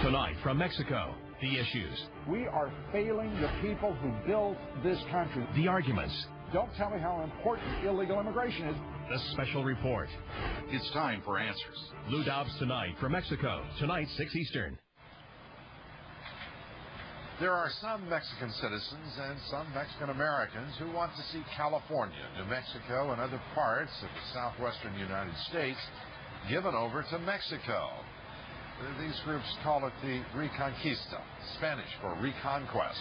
Tonight from Mexico, the issues. We are failing the people who built this country. The arguments. Don't tell me how important illegal immigration is. The special report. It's time for answers. Lou Dobbs tonight from Mexico. Tonight, 6 Eastern. There are some Mexican citizens and some Mexican Americans who want to see California, New Mexico, and other parts of the southwestern United States given over to Mexico. These groups call it the Reconquista, Spanish for reconquest.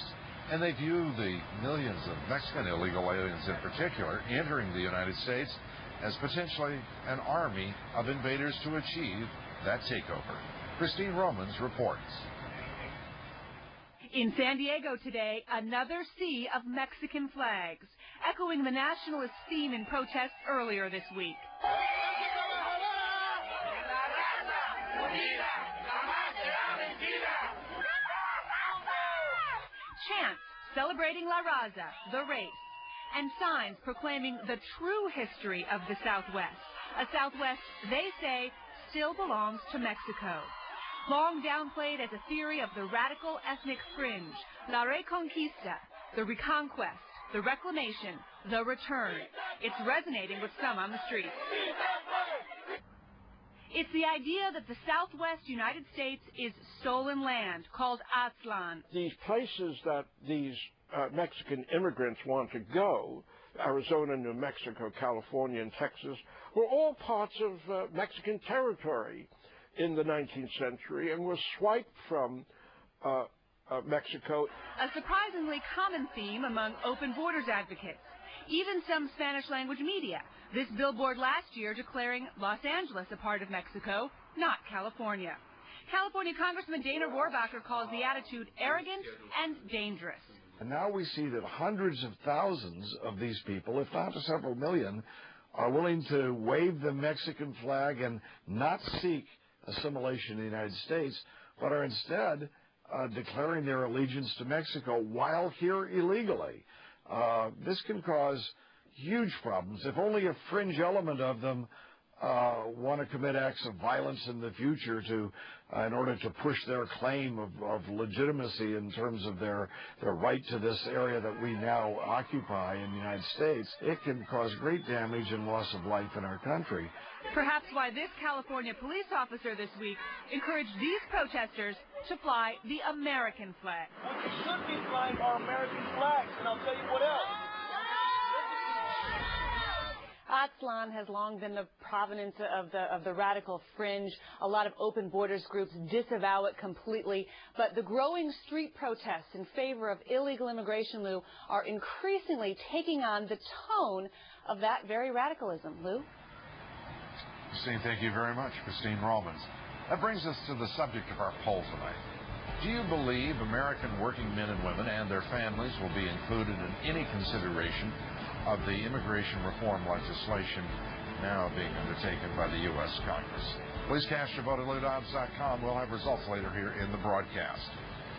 And they view the millions of Mexican illegal aliens in particular entering the United States as potentially an army of invaders to achieve that takeover. Christine Romans reports. In San Diego today, another sea of Mexican flags, echoing the nationalist theme in protests earlier this week. Chants celebrating La Raza, the race, and signs proclaiming the true history of the Southwest, a Southwest they say still belongs to Mexico. Long downplayed as a theory of the radical ethnic fringe, La Reconquista, the reconquest, the reclamation, the return. It's resonating with some on the streets. It's the idea that the Southwest United States is stolen land, called Aztlan. These places that these Mexican immigrants want to go, Arizona, New Mexico, California, and Texas, were all parts of Mexican territory in the 19th century and were swiped from Mexico. A surprisingly common theme among open borders advocates, even some Spanish-language media. This billboard last year declaring Los Angeles a part of Mexico, not California. California Congressman Dana Rohrabacher calls the attitude arrogant and dangerous. And now we see that hundreds of thousands of these people, if not several million, are willing to wave the Mexican flag and not seek assimilation in the United States, but are instead declaring their allegiance to Mexico while here illegally. This can cause huge problems. If only a fringe element of them want to commit acts of violence in the future in order to push their claim of legitimacy in terms of their right to this area that we now occupy in the United States, it can cause great damage and loss of life in our country. Perhaps why this California police officer this week encouraged these protesters to fly the American flag. What they should be flying are American flags, and I'll tell you what else. Aztlan has long been the provenance of the radical fringe. A lot of open borders groups disavow it completely. But the growing street protests in favor of illegal immigration, Lou, are increasingly taking on the tone of that very radicalism. Lou? Christine, thank you very much. Christine Romans. That brings us to the subject of our poll tonight. Do you believe American working men and women and their families will be included in any consideration of the immigration reform legislation now being undertaken by the U.S. Congress? Please cast your vote at LouDobbs.com. We'll have results later here in the broadcast.